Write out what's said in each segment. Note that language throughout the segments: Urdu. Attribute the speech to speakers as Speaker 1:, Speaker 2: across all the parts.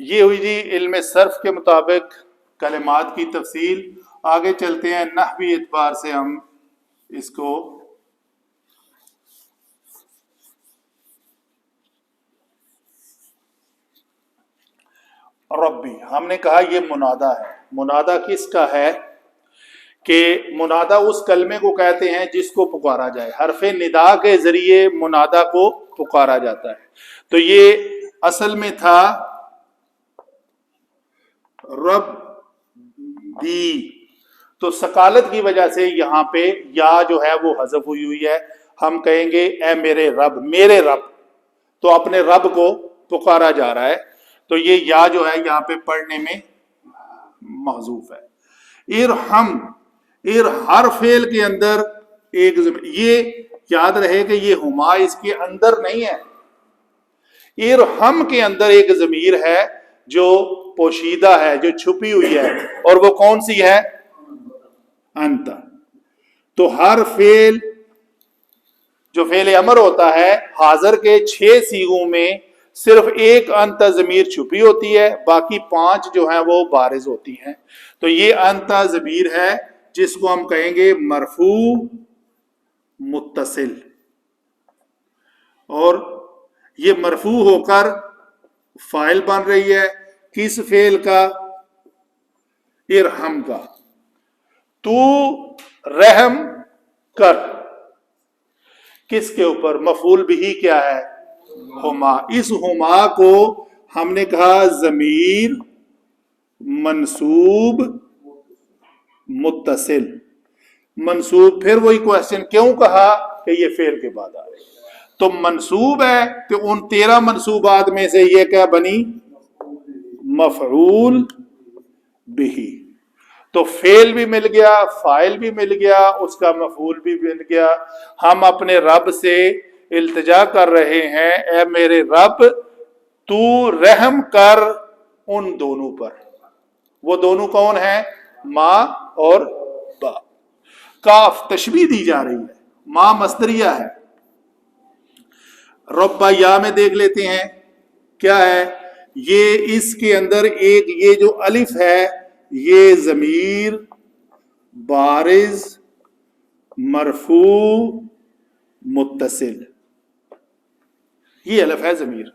Speaker 1: یہ ہوئی جی علم صرف کے مطابق کلمات کی تفصیل. آگے چلتے ہیں نحوی اعتبار سے ہم اس کو ربی. ہم نے کہا یہ منادا ہے. منادا کس کا ہے؟ کہ منادا اس کلمے کو کہتے ہیں جس کو پکارا جائے. حرف ندا کے ذریعے منادا کو پکارا جاتا ہے. تو یہ اصل میں تھا رب دی. تو ثقالت کی وجہ سے یہاں پہ یا جو ہے وہ حذف ہوئی ہے. ہم کہیں گے اے میرے رب، میرے رب. تو اپنے رب کو پکارا جا رہا ہے. تو یہ یا جو ہے یہاں پہ پڑھنے میں محذوف ہے. ارحم، ہر فعل کے اندر ایک یہ یاد رہے کہ یہ ہما اس کے اندر نہیں ہے. ارحم کے اندر ایک ضمیر ہے جو پوشیدہ ہے، جو چھپی ہوئی ہے، اور وہ کون سی ہے؟ انت. تو ہر فعل جو فعل امر ہوتا ہے حاضر کے 6 صیغوں میں صرف ایک انت ضمیر چھپی ہوتی ہے، باقی 5 جو ہیں وہ بارز ہوتی ہیں. تو یہ انت ضمیر ہے جس کو ہم کہیں گے مرفوع متصل، اور یہ مرفوع ہو کر فاعل بن رہی ہے. کس فعل کا؟ ارحم کا. تو رحم کر. کس کے اوپر؟ مفعول بھی کیا ہے؟ ہما. اس ہما کو ہم نے کہا ضمیر منصوب متصل. منصوب، پھر وہی کوشچن کیوں کہا کہ یہ فعل کے بعد آ رہے. تو منصوب ہے کہ ان 13 منصوبات میں سے یہ کیا بنی؟ مفعول بھی. تو فعل بھی مل گیا، فاعل بھی مل گیا، اس کا مفعول بھی مل گیا. ہم اپنے رب سے التجا کر رہے ہیں اے میرے رب تو رحم کر ان دونوں پر. وہ دونوں کون ہیں؟ ماں اور با. کاف تشبیہ دی جا رہی ہے. ماں مصدریہ ہے. ربا یا میں دیکھ لیتے ہیں کیا ہے. یہ اس کے اندر ایک یہ جو الف ہے یہ ضمیر بارز مرفوع متصل، یہ الف ہے ضمیر.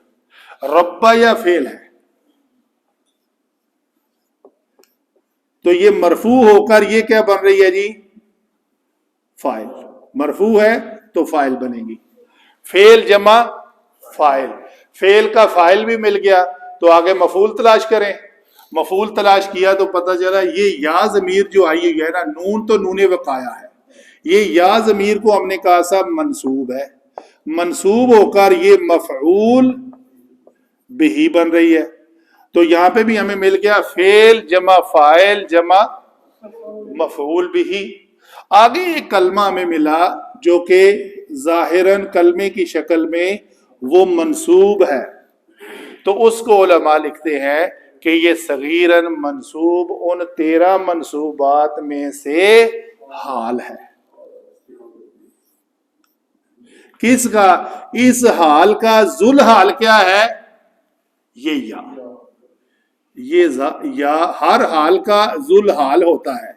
Speaker 1: ربا یا فعل ہے تو یہ مرفوع ہو کر یہ کیا بن رہی ہے جی؟ فاعل. مرفوع ہے تو فاعل بنے گی. فعل جمع فاعل. فعل کا فاعل بھی مل گیا تو آگے مفعول تلاش کریں. مفعول تلاش کیا تو پتہ چلا یہ یا ضمیر جو آئی ہوئی ہے نا، نون تو نون وقایا ہے. یہ یا ضمیر کو ہم نے کہا صاحب منصوب ہے. منصوب ہو کر یہ مفعول بھی بن رہی ہے. تو یہاں پہ بھی ہمیں مل گیا فعل جمع فاعل جمع مفعول بھی. آگے ایک کلمہ ہمیں ملا جو کہ ظاہراً کلمے کی شکل میں وہ منصوب ہے. تو اس کو علماء لکھتے ہیں کہ یہ صغیراً منصوب ان 13 منصوبات میں سے حال ہے. کس کا؟ اس حال کا ذل حال کیا ہے؟ یہ یا. یہ یا ہر حال کا ذل حال ہوتا ہے.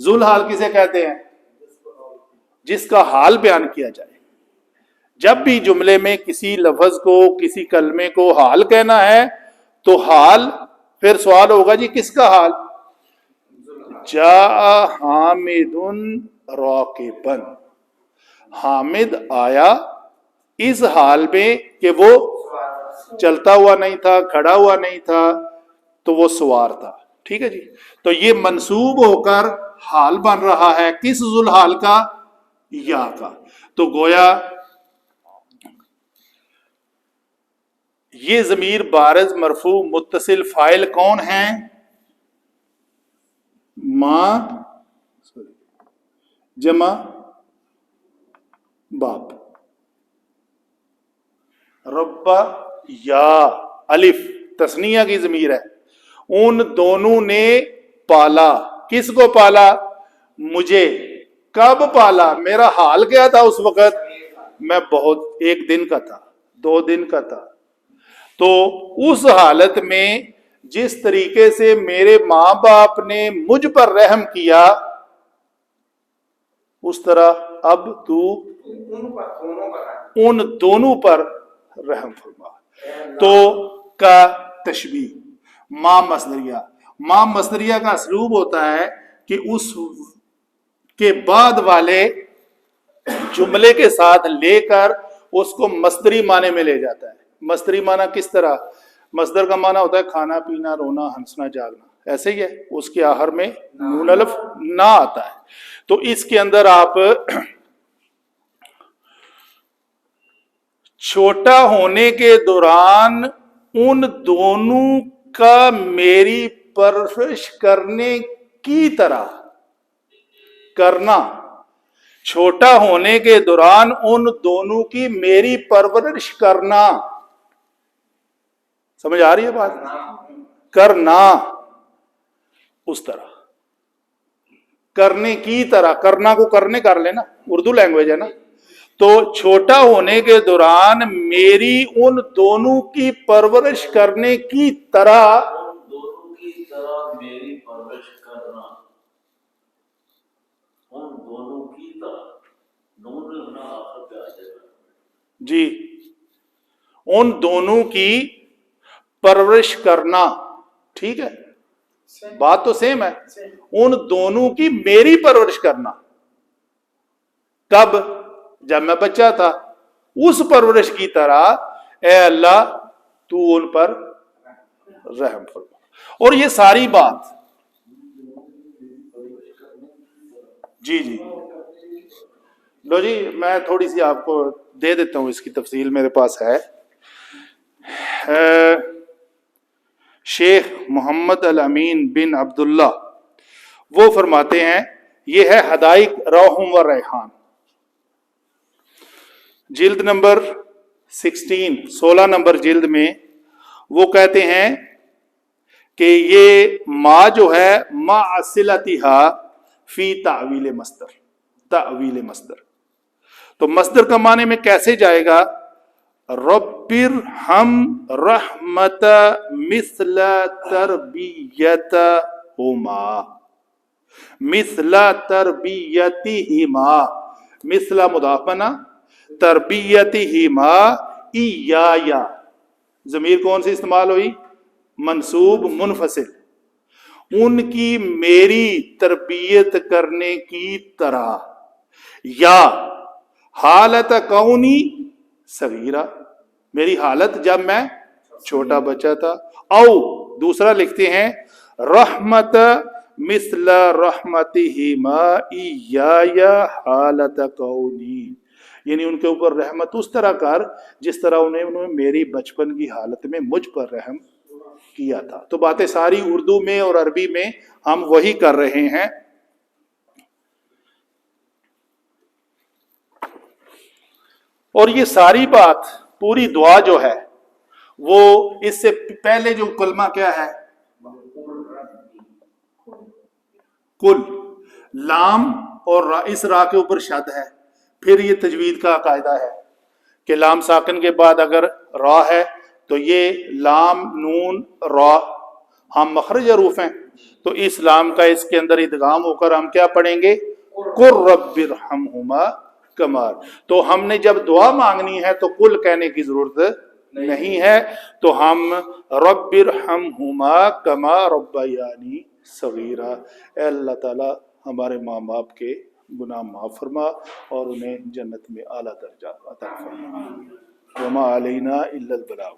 Speaker 1: ذل حال کسے کہتے ہیں؟ جس کا حال بیان کیا جائے. جب بھی جملے میں کسی لفظ کو کسی کلمے کو حال کہنا ہے تو حال، پھر سوال ہوگا جی کس کا حال؟ جاء حامد راکبا. حامد آیا اس حال میں کہ وہ چلتا ہوا نہیں تھا، کھڑا ہوا نہیں تھا، تو وہ سوار تھا. ٹھیک ہے جی. تو یہ منصوب ہو کر حال بن رہا ہے کس ذل حال کا؟ یا کا. تو گویا یہ ضمیر بارز مرفوع متصل فاعل کون ہیں؟ ماں جمع باپ. ربا یا الف تثنیہ کی ضمیر ہے. ان دونوں نے پالا. کس کو پالا؟ مجھے. کب پالا؟ میرا حال کیا تھا اس وقت؟ میں بہت 1 دن کا تھا، 2 دن کا تھا. تو اس حالت میں جس طریقے سے میرے ماں باپ نے مجھ پر رحم کیا اس طرح اب تو ان دونوں پر رحم فرما. تو کا تشبیہ ماں مصدریہ کا اسلوب ہوتا ہے کہ اس کے بعد والے جملے کے ساتھ لے کر اس کو مصدری معنی میں لے جاتا ہے. مصدری معنی کس طرح؟ مصدر کا معنی ہوتا ہے کھانا پینا رونا ہنسنا جاگنا, ایسے ہی ہے. اس کے آخر میں نون الف نہ آتا ہے. تو اس کے اندر آپ چھوٹا ہونے کے دوران ان دونوں کا میری پرورش کرنے کی طرح کرنا, چھوٹا ہونے کے دوران ان دونوں کی میری پرورش کرنا. سمجھ آ رہی ہے بات؟ کرنا اس طرح, کرنے کی طرح, کرنا کو کرنے کر لینا, اردو لینگویج ہے نا. تو چھوٹا ہونے کے دوران میری ان دونوں کی پرورش کرنے کی طرح
Speaker 2: میری پرورش کرنا, ان دونوں کی طرح نون ہونا آخر پہ آ جائے گا.
Speaker 1: جی, ان دونوں کی پرورش کرنا, ٹھیک ہے, بات تو سیم ہے. ان دونوں کی میری پرورش کرنا کب؟ جب میں بچہ تھا. اس پرورش کی طرح اے اللہ تو ان پر رحم فرما. اور یہ ساری بات جی لو جی, میں تھوڑی سی آپ کو دے دیتا ہوں, اس کی تفصیل میرے پاس ہے. شیخ محمد الامین بن عبداللہ وہ فرماتے ہیں, یہ ہے حدائق روح و ریحان, جلد نمبر 16 نمبر جلد میں. وہ کہتے ہیں کہ یہ ما جو ہے ما اصلتھا فی تعویل مصدر, تعویل مصدر. تو مصدر کا معنی میں کیسے جائے گا؟ رب ارحم رحمت مثل تربیتہما, مثل تربیتہما, مثل مضاف بنا, تربیتہما ایایا, ضمیر کون سی استعمال ہوئی؟ منصوب منفصل. ان کی میری تربیت کرنے کی طرح, یا حالت کونی صغیرہ, میری حالت جب میں چھوٹا بچہ تھا. او دوسرا لکھتے ہیں رحمت مثل رحمتہما ایایا حالت کونی, یعنی ان کے اوپر رحمت اس طرح کر جس طرح انہوں نے میری بچپن کی حالت میں مجھ پر رحم کیا تھا. تو باتیں ساری اردو میں اور عربی میں ہم وہی کر رہے ہیں. اور یہ ساری بات پوری دعا جو ہے وہ اس سے پہلے جو کلمہ کیا ہے؟ کل, لام اور را, اس را کے اوپر شد ہے. پھر یہ تجوید کا قاعدہ ہے کہ لام ساکن کے بعد اگر را ہے تو یہ لام نون را ہم مخرج حروف ہیں, تو اس لام کا اس کے اندر ادغام ہو کر ہم کیا پڑھیں گے؟ قل رب ارحمہما کما. تو ہم نے جب دعا مانگنی ہے تو کل کہنے کی ضرورت نہیں ہے, تو ہم رب ارحمہما کما ربیانی صغیرا, اے اللہ تعالی ہمارے ماں باپ کے گناہ معاف فرما اور انہیں جنت میں اعلیٰ درجہ عطا فرما. وما علینا الا البلاغ.